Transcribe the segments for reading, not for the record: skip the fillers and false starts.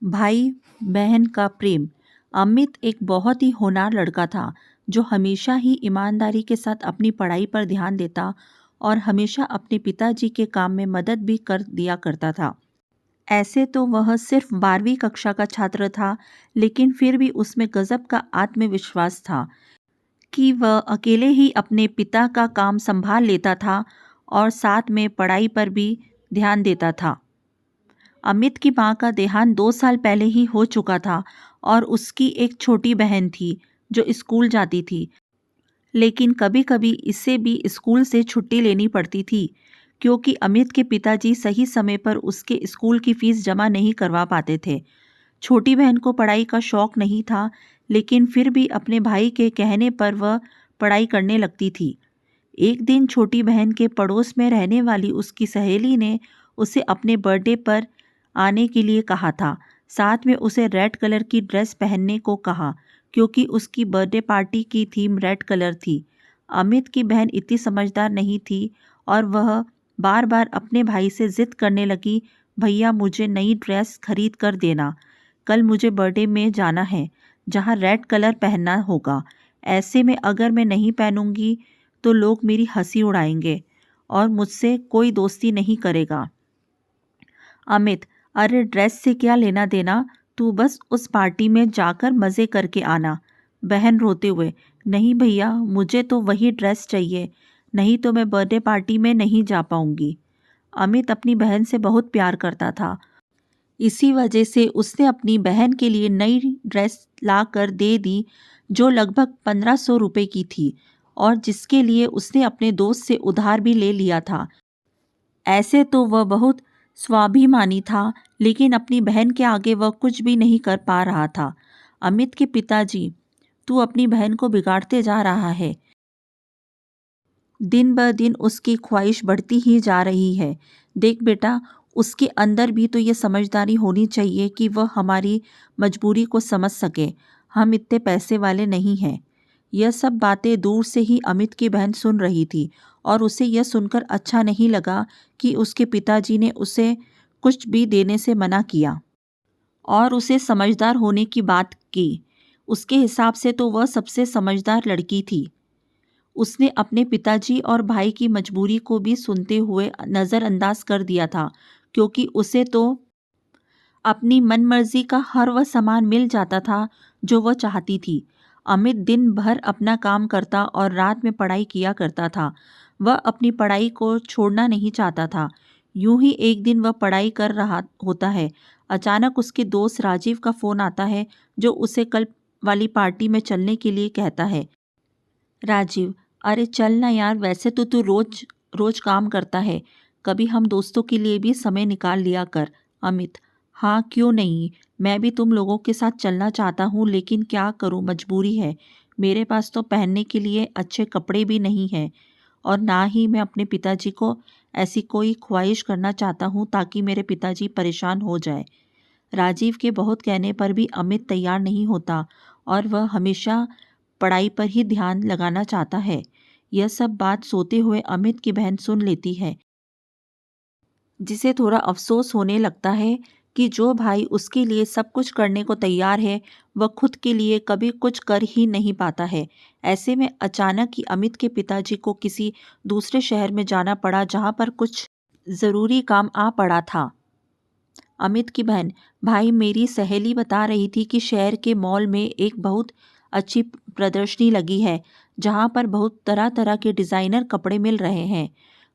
भाई बहन का प्रेम। अमित एक बहुत ही होनहार लड़का था जो हमेशा ही ईमानदारी के साथ अपनी पढ़ाई पर ध्यान देता और हमेशा अपने पिताजी के काम में मदद भी कर दिया करता था। ऐसे तो वह सिर्फ 12वीं कक्षा का छात्र था, लेकिन फिर भी उसमें गजब का आत्मविश्वास था कि वह अकेले ही अपने पिता का काम संभाल लेता था और साथ में पढ़ाई पर भी ध्यान देता था। अमित की मां का देहांत 2 साल पहले ही हो चुका था और उसकी एक छोटी बहन थी जो स्कूल जाती थी, लेकिन कभी-कभी इसे भी स्कूल से छुट्टी लेनी पड़ती थी क्योंकि अमित के पिताजी सही समय पर उसके स्कूल की फीस जमा नहीं करवा पाते थे। छोटी बहन को पढ़ाई का शौक नहीं था, लेकिन फिर भी अपने भाई के कहने पर वह पढ़ाई करने लगती थी। एक दिन छोटी बहन के पड़ोस में रहने वाली उसकी सहेली ने उसे अपने बर्थडे पर आने के लिए कहा था। साथ में उसे रेड कलर की ड्रेस पहनने को कहा क्योंकि उसकी बर्थडे पार्टी की थीम रेड कलर थी। अमित की बहन इतनी समझदार नहीं थी और वह बार बार अपने भाई से जिद करने लगी, भैया मुझे नई ड्रेस खरीद कर देना, कल मुझे बर्थडे में जाना है जहाँ रेड कलर पहनना होगा। ऐसे में अगर मैं नहीं पहनूंगी तो लोग मेरी हंसी उड़ाएंगे और मुझसे कोई दोस्ती नहीं करेगा। अमित, अरे ड्रेस से क्या लेना देना, तू बस उस पार्टी में जाकर मज़े करके आना। बहन रोते हुए, नहीं भैया मुझे तो वही ड्रेस चाहिए, नहीं तो मैं बर्थडे पार्टी में नहीं जा पाऊंगी। अमित अपनी बहन से बहुत प्यार करता था। इसी वजह से उसने अपनी बहन के लिए नई ड्रेस ला कर दे दी जो लगभग 1500 रुपये की थी और जिसके लिए उसने अपने दोस्त से उधार भी ले लिया था। ऐसे तो वह बहुत स्वाभिमानी था, लेकिन अपनी बहन के आगे वह कुछ भी नहीं कर पा रहा था। अमित के पिताजी, तू अपनी बहन को बिगाड़ते जा रहा है। दिन ब दिन उसकी ख्वाहिश बढ़ती ही जा रही है। देख बेटा, उसके अंदर भी तो ये समझदारी होनी चाहिए कि वह हमारी मजबूरी को समझ सके। हम इतने पैसे वाले नहीं हैं। यह सब बातें दूर से ही अमित की बहन सुन रही थी और उसे यह सुनकर अच्छा नहीं लगा कि उसके पिताजी ने उसे कुछ भी देने से मना किया और उसे समझदार होने की बात की। उसके हिसाब से तो वह सबसे समझदार लड़की थी। उसने अपने पिताजी और भाई की मजबूरी को भी सुनते हुए नज़रअंदाज कर दिया था क्योंकि उसे तो अपनी मनमर्जी का हर वह सामान मिल जाता था जो वह चाहती थी। अमित दिन भर अपना काम करता और रात में पढ़ाई किया करता था। वह अपनी पढ़ाई को छोड़ना नहीं चाहता था। यूं ही एक दिन वह पढ़ाई कर रहा होता है, अचानक उसके दोस्त राजीव का फ़ोन आता है जो उसे कल वाली पार्टी में चलने के लिए कहता है। राजीव, अरे चल ना यार, वैसे तो तू रोज रोज काम करता है, कभी हम दोस्तों के लिए भी समय निकाल लिया कर। अमित, हाँ क्यों नहीं, मैं भी तुम लोगों के साथ चलना चाहता हूँ, लेकिन क्या करूँ, मजबूरी है। मेरे पास तो पहनने के लिए अच्छे कपड़े भी नहीं हैं और ना ही मैं अपने पिताजी को ऐसी कोई ख्वाहिश करना चाहता हूँ ताकि मेरे पिताजी परेशान हो जाए। राजीव के बहुत कहने पर भी अमित तैयार नहीं होता और वह हमेशा पढ़ाई पर ही ध्यान लगाना चाहता है। यह सब बात सोते हुए अमित की बहन सुन लेती है, जिसे थोड़ा अफसोस होने लगता है कि जो भाई उसके लिए सब कुछ करने को तैयार है, वह खुद के लिए कभी कुछ कर ही नहीं पाता है। ऐसे में अचानक ही अमित के पिताजी को किसी दूसरे शहर में जाना पड़ा जहाँ पर कुछ ज़रूरी काम आ पड़ा था। अमित की बहन, भाई मेरी सहेली बता रही थी कि शहर के मॉल में एक बहुत अच्छी प्रदर्शनी लगी है जहाँ पर बहुत तरह तरह के डिज़ाइनर कपड़े मिल रहे हैं,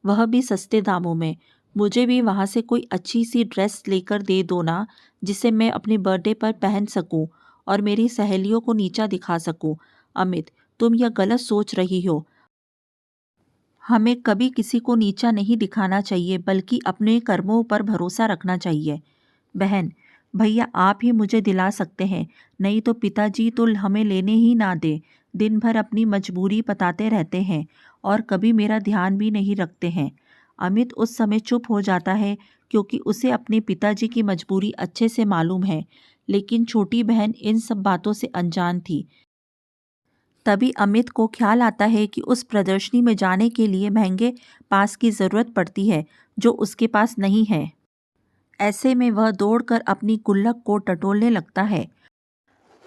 वह भी सस्ते दामों में। मुझे भी वहाँ से कोई अच्छी सी ड्रेस लेकर दे दो ना, जिसे मैं अपने बर्थडे पर पहन सकूं और मेरी सहेलियों को नीचा दिखा सकूं। अमित, तुम यह गलत सोच रही हो। हमें कभी किसी को नीचा नहीं दिखाना चाहिए, बल्कि अपने कर्मों पर भरोसा रखना चाहिए। बहन, भैया आप ही मुझे दिला सकते हैं, नहीं तो पिताजी तो हमें लेने ही ना दे। दिन भर अपनी मजबूरी बताते रहते हैं और कभी मेरा ध्यान भी नहीं रखते हैं। अमित उस समय चुप हो जाता है क्योंकि उसे अपने पिताजी की मजबूरी अच्छे से मालूम है, लेकिन छोटी बहन इन सब बातों से अनजान थी। तभी अमित को ख्याल आता है कि उस प्रदर्शनी में जाने के लिए महंगे पास की ज़रूरत पड़ती है जो उसके पास नहीं है। ऐसे में वह दौड़कर अपनी गुल्लक को टटोलने लगता है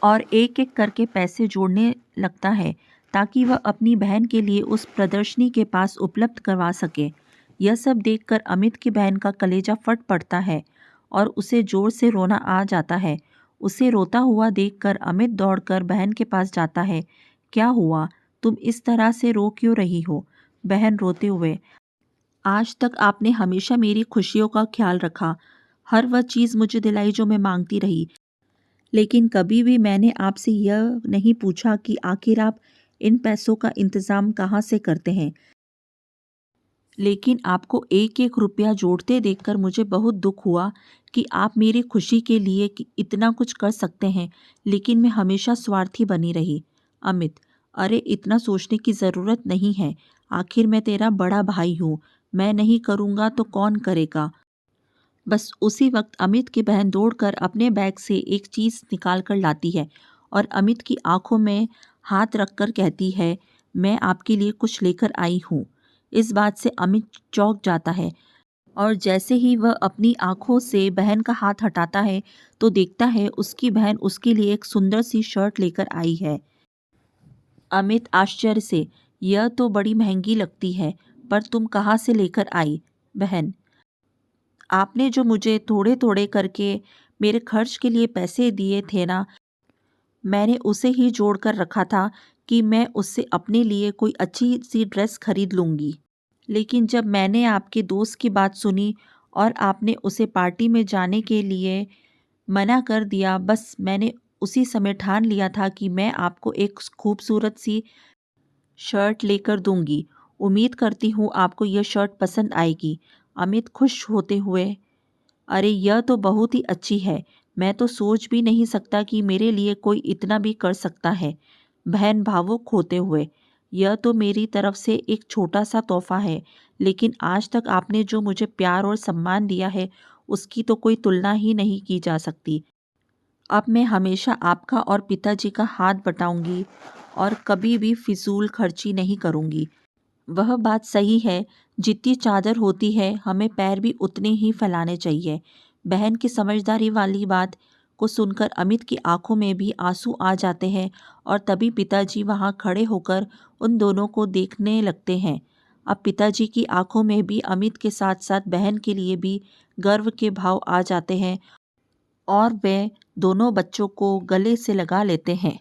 और एक एक करके पैसे जोड़ने लगता है ताकि वह अपनी बहन के लिए उस प्रदर्शनी के पास उपलब्ध करवा सके। यह सब देखकर अमित की बहन का कलेजा फट पड़ता है और उसे जोर से रोना आ जाता है। उसे रोता हुआ देखकर अमित दौड़कर बहन के पास जाता है। क्या हुआ? तुम इस तरह से रो क्यों रही हो? बहन रोते हुए, आज तक आपने हमेशा मेरी खुशियों का ख्याल रखा, हर वह चीज़ मुझे दिलाई जो मैं मांगती रही, लेकिन कभी भी मैंने आपसे यह नहीं पूछा कि आखिर आप इन पैसों का इंतज़ाम कहाँ से करते हैं। लेकिन आपको एक एक रुपया जोड़ते देखकर मुझे बहुत दुख हुआ कि आप मेरी खुशी के लिए इतना कुछ कर सकते हैं, लेकिन मैं हमेशा स्वार्थी बनी रही। अमित, अरे इतना सोचने की ज़रूरत नहीं है, आखिर मैं तेरा बड़ा भाई हूँ, मैं नहीं करूँगा तो कौन करेगा। बस उसी वक्त अमित की बहन दौड़कर अपने बैग से एक चीज़ निकाल कर लाती है और अमित की आंखों में हाथ रखकर कहती है, मैं आपके लिए कुछ लेकर आई हूँ। इस बात से अमित चौंक जाता है और जैसे ही वह अपनी आंखों से बहन का हाथ हटाता है तो देखता है उसकी बहन उसके लिए एक सुंदर सी शर्ट लेकर आई है। अमित आश्चर्य से, यह तो बड़ी महंगी लगती है, पर तुम कहाँ से लेकर आई? बहन, आपने जो मुझे थोड़े थोड़े करके मेरे खर्च के लिए पैसे दिए थे ना, मैंने उसे ही जोड़ कर रखा था कि मैं उससे अपने लिए कोई अच्छी सी ड्रेस खरीद लूँगी। लेकिन जब मैंने आपके दोस्त की बात सुनी और आपने उसे पार्टी में जाने के लिए मना कर दिया, बस मैंने उसी समय ठान लिया था कि मैं आपको एक खूबसूरत सी शर्ट लेकर दूंगी। उम्मीद करती हूँ आपको यह शर्ट पसंद आएगी। अमित खुश होते हुए, अरे यह तो बहुत ही अच्छी है, मैं तो सोच भी नहीं सकता कि मेरे लिए कोई इतना भी कर सकता है। बहन भावुक होते हुए, यह तो मेरी तरफ से एक छोटा सा तोहफा है, लेकिन आज तक आपने जो मुझे प्यार और सम्मान दिया है उसकी तो कोई तुलना ही नहीं की जा सकती। अब मैं हमेशा आपका और पिताजी का हाथ बटाऊंगी और कभी भी फिजूल खर्ची नहीं करूंगी। वह बात सही है, जितनी चादर होती है हमें पैर भी उतने ही फैलाने चाहिए। बहन की समझदारी वाली बात को सुनकर अमित की आंखों में भी आंसू आ जाते हैं और तभी पिताजी वहां खड़े होकर उन दोनों को देखने लगते हैं। अब पिताजी की आंखों में भी अमित के साथ साथ बहन के लिए भी गर्व के भाव आ जाते हैं और वे दोनों बच्चों को गले से लगा लेते हैं।